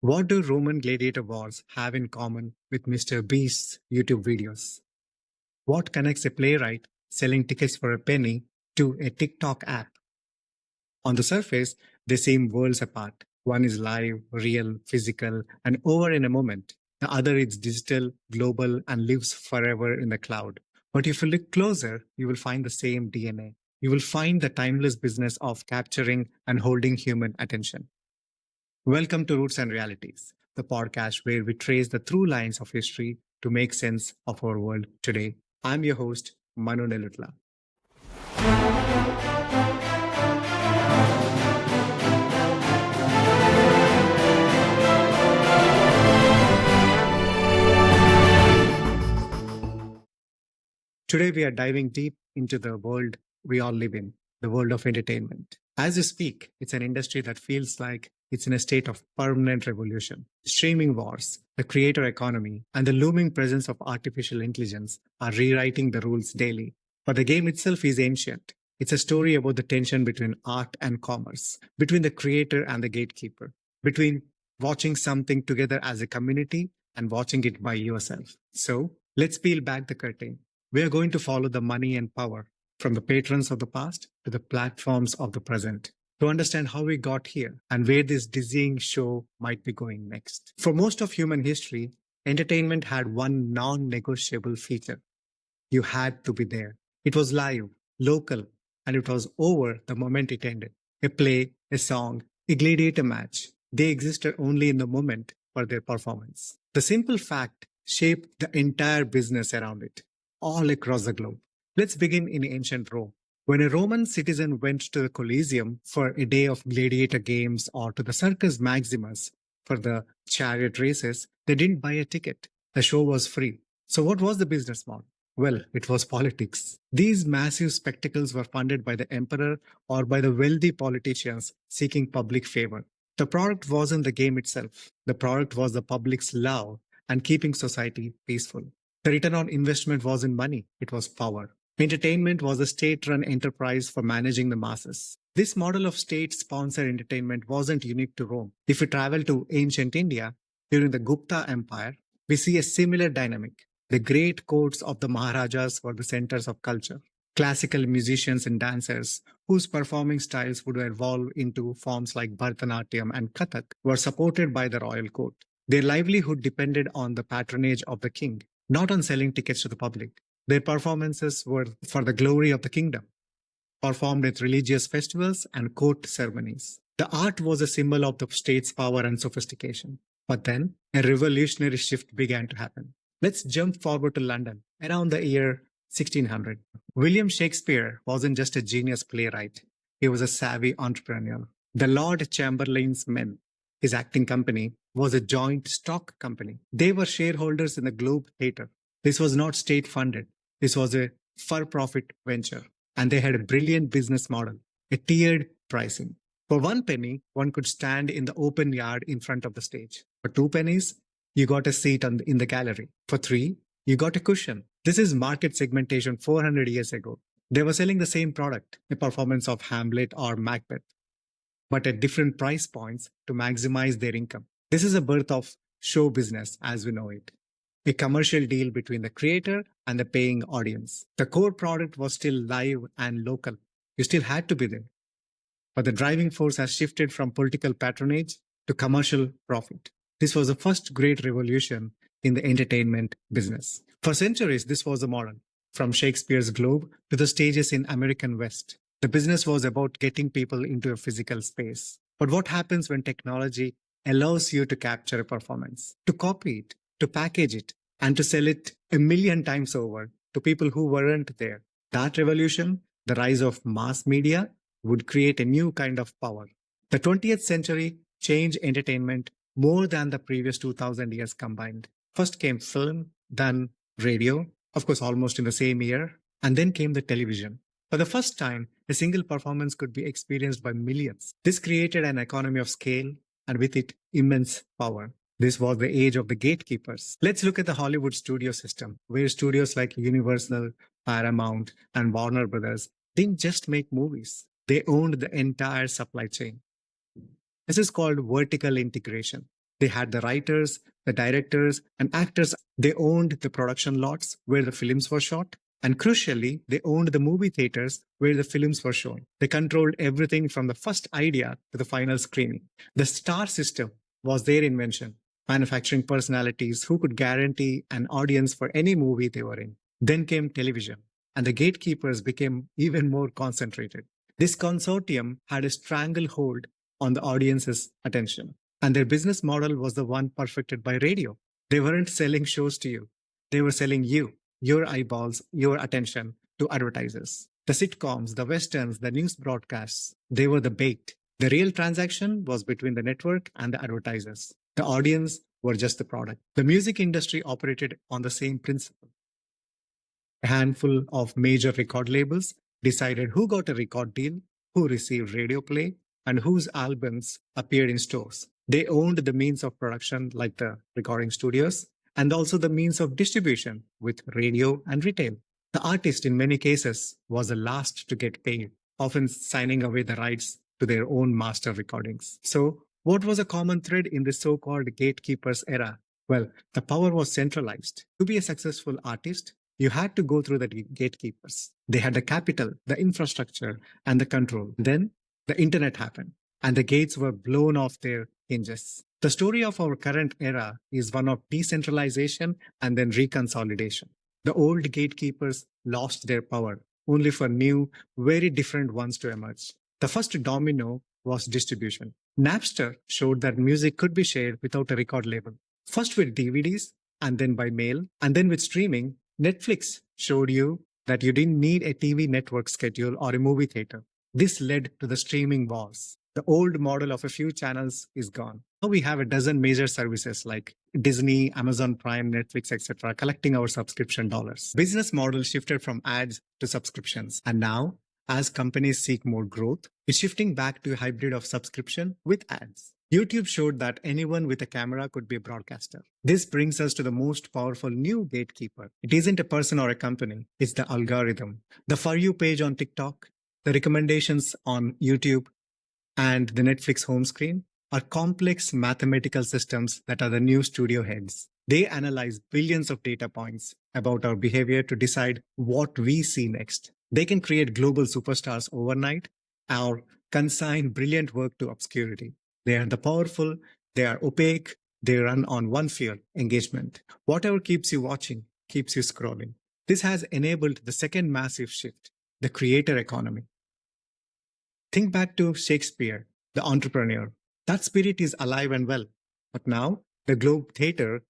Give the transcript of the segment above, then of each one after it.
What do Roman gladiator wars have in common with mrbeast's YouTube videos? What connects a playwright selling tickets for a penny to a TikTok app? On the surface, they seem worlds apart. One is live, real, physical, and over in a moment. The other is digital, global, and lives forever in the cloud. But if you look closer, you will find the same DNA. You will find the timeless business of capturing and holding human attention. Welcome to Roots and Realities, the podcast where we trace the through lines of history to make sense of our world today. I'm your host, Manu Nellutla. Today, we are diving deep into the world we all live in, the world of entertainment. As you speak, it's an industry that feels like it's in a state of permanent revolution. Streaming wars, the creator economy, and the looming presence of artificial intelligence are rewriting the rules daily. But the game itself is ancient. It's a story about the tension between art and commerce, between the creator and the gatekeeper, between watching something together as a community and watching it by yourself. So let's peel back the curtain. We are going to follow the money and power from the patrons of the past to the platforms of the present to understand how we got here and where this dizzying show might be going next. For most of human history, entertainment had one non negotiable feature: you had to be there. It was live, local, and it was over the moment it ended. A play, a song, a gladiator match, they existed only in the moment for their performance. The simple fact shaped the entire business around it, all across the globe. Let's begin in ancient Rome. When a Roman citizen went to the Colosseum for a day of gladiator games or to the Circus Maximus for the chariot races, they didn't buy a ticket. The show was free. So, what was the business model? Well, it was politics. These massive spectacles were funded by the emperor or by the wealthy politicians seeking public favor. The product wasn't the game itself, the product was the public's love and keeping society peaceful. The return on investment wasn't money, it was power. Entertainment was a state run enterprise for managing the masses. This model of state sponsored entertainment wasn't unique to Rome. If we travel to ancient India during the Gupta Empire, we see a similar dynamic. The great courts of the Maharajas were the centers of culture. Classical musicians and dancers, whose performing styles would evolve into forms like Bharatanatyam and Kathak, were supported by the royal court. Their livelihood depended on the patronage of the king, not on selling tickets to the public. Their performances were for the glory of the kingdom, performed at religious festivals and court ceremonies. The art was a symbol of the state's power and sophistication. But then, a revolutionary shift began to happen. Let's jump forward to London, around the year 1600. William Shakespeare wasn't just a genius playwright, he was a savvy entrepreneur. The Lord Chamberlain's Men, his acting company, was a joint stock company. They were shareholders in the Globe Theatre. This was not state funded. This was a for-profit venture. And they had a brilliant business model, a tiered pricing. For 1 penny, one could stand in the open yard in front of the stage. For 2 pennies, you got a seat in the gallery. For 3, you got a cushion. This is market segmentation 400 years ago. They were selling the same product, a performance of Hamlet or Macbeth, but at different price points to maximize their income. This is a birth of show business as we know it, a commercial deal between the creator and the paying audience. The core product was still live and local. You still had to be there. But the driving force has shifted from political patronage to commercial profit. This was the first great revolution in the entertainment business. For centuries, this was the model. From Shakespeare's Globe to the stages in American West, the business was about getting people into a physical space. But what happens when technology allows you to capture a performance, to copy it, to package it, and to sell it a million times over to people who weren't there? That revolution, the rise of mass media, would create a new kind of power. The 20th century changed entertainment more than the previous 2000 years combined. First came film, then radio, of course, almost in the same year, and then came the television. For the first time, a single performance could be experienced by millions. This created an economy of scale and with it, immense power. This was the age of the gatekeepers. Let's look at the Hollywood studio system, where studios like Universal, Paramount, and Warner Brothers didn't just make movies. They owned the entire supply chain. This is called vertical integration. They had the writers, the directors, and actors. They owned the production lots where the films were shot. And crucially, they owned the movie theaters where the films were shown. They controlled everything from the first idea to the final screening. The star system was their invention, manufacturing personalities who could guarantee an audience for any movie they were in. Then came television, and the gatekeepers became even more concentrated. This consortium had a stranglehold on the audience's attention, and their business model was the one perfected by radio. They weren't selling shows to you, they were selling you, your eyeballs, your attention to advertisers. The sitcoms, the westerns, the news broadcasts, they were the bait. The real transaction was between the network and the advertisers. The audience were just the product. The music industry operated on the same principle. A handful of major record labels decided who got a record deal, who received radio play, and whose albums appeared in stores. They owned the means of production, like the recording studios, and also the means of distribution with radio and retail. The artist, in many cases, was the last to get paid, often signing away the rights to their own master recordings. So, what was a common thread in the so called gatekeepers era? Well, the power was centralized. To be a successful artist, you had to go through the gatekeepers. They had the capital, the infrastructure, and the control. Then the internet happened, and the gates were blown off their hinges. The story of our current era is one of decentralization and then reconsolidation. The old gatekeepers lost their power, only for new, very different ones to emerge. The first domino was distribution. Napster showed that music could be shared without a record label, first with DVDs, and then by mail, and then with streaming. Netflix showed you that you didn't need a TV network schedule or a movie theater. This led to the streaming wars. The old model of a few channels is gone. Now we have a dozen major services like Disney, Amazon Prime, Netflix, etc., collecting our subscription dollars. Business model shifted from ads to subscriptions. And now, as companies seek more growth, it's shifting back to a hybrid of subscription with ads. YouTube showed that anyone with a camera could be a broadcaster. This brings us to the most powerful new gatekeeper. It isn't a person or a company, it's the algorithm. The For You page on TikTok, the recommendations on YouTube, and the Netflix home screen are complex mathematical systems that are the new studio heads. They analyze billions of data points about our behavior to decide what we see next. They can create global superstars overnight or consign brilliant work to obscurity. They are the powerful, they are opaque, they run on one fear, engagement. Whatever keeps you watching, keeps you scrolling. This has enabled the second massive shift, the creator economy. Think back to Shakespeare, the entrepreneur. That spirit is alive and well. But now, the Globe Theatre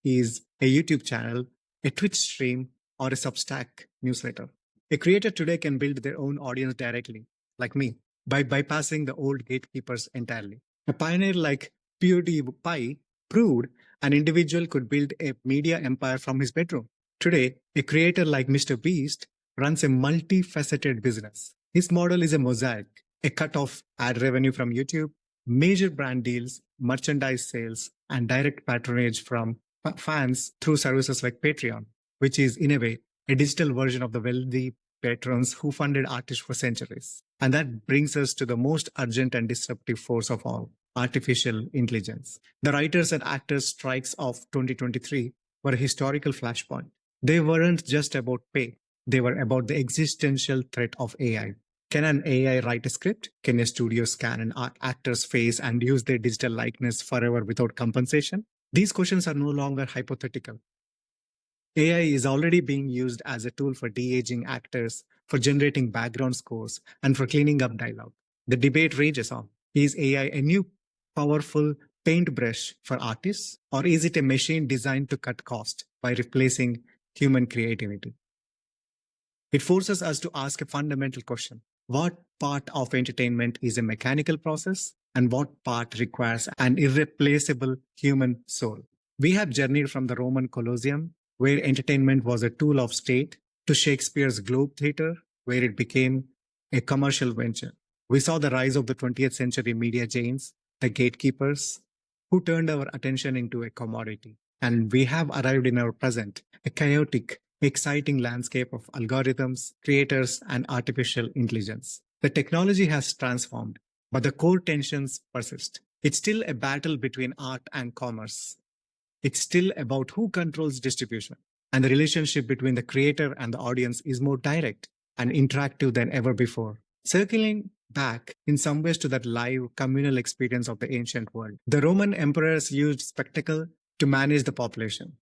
is a YouTube channel, a Twitch stream, or a Substack newsletter. A creator today can build their own audience directly, like me, by bypassing the old gatekeepers entirely. A pioneer like PewDiePie proved an individual could build a media empire from his bedroom. Today, a creator like mrbeast runs a multifaceted business. His model is a mosaic, a cut of ad revenue from YouTube, major brand deals, merchandise sales, and direct patronage from fans through services like Patreon, which is, in a way, a digital version of the wealthy patrons who funded artists for centuries. And that brings us to the most urgent and disruptive force of all, artificial intelligence. The writers and actors strikes of 2023 were a historical flashpoint. They weren't just about pay. They were about the existential threat of AI. Can an AI write a script? Can a studio scan an actor's face and use their digital likeness forever without compensation? These questions are no longer hypothetical. AI is already being used as a tool for de-aging actors, for generating background scores, and for cleaning up dialogue. The debate rages on. Is AI a new, powerful paintbrush for artists, or is it a machine designed to cut cost by replacing human creativity? It forces us to ask a fundamental question. What part of entertainment is a mechanical process, and what part requires an irreplaceable human soul? We have journeyed from the Roman Colosseum, where entertainment was a tool of state, to Shakespeare's Globe Theatre, where it became a commercial venture. We saw the rise of the 20th century media giants, the gatekeepers, who turned our attention into a commodity. And we have arrived in our present, a chaotic, exciting landscape of algorithms, creators, and artificial intelligence. The technology has transformed, but the core tensions persist. It's still a battle between art and commerce. It's still about who controls distribution. And the relationship between the creator and the audience is more direct and interactive than ever before. Circling back in some ways to that live communal experience of the ancient world, the Roman emperors used spectacle to manage the population.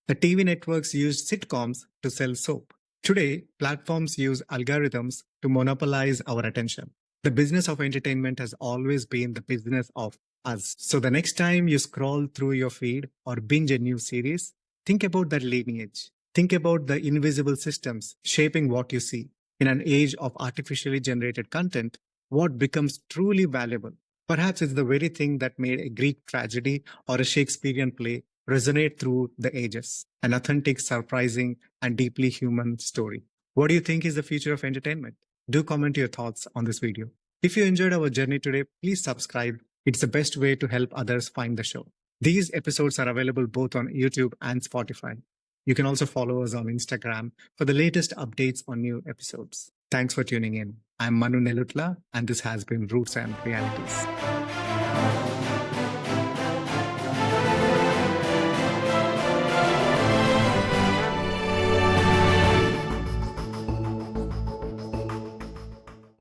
The TV networks used sitcoms to sell soap. Today, platforms use algorithms to monopolize our attention. The business of entertainment has always been the business of us. So the next time you scroll through your feed or binge a new series, think about that lineage. Think about the invisible systems shaping what you see. In an age of artificially generated content, what becomes truly valuable? Perhaps it's the very thing that made a Greek tragedy or a Shakespearean play resonate through the ages. An authentic, surprising, and deeply human story. What do you think is the future of entertainment? Do comment your thoughts on this video. If you enjoyed our journey today, please subscribe. It's the best way to help others find the show. These episodes are available both on YouTube and Spotify. You can also follow us on Instagram for the latest updates on new episodes. Thanks for tuning in. I'm Manu Nellutla, and this has been Roots and Realities.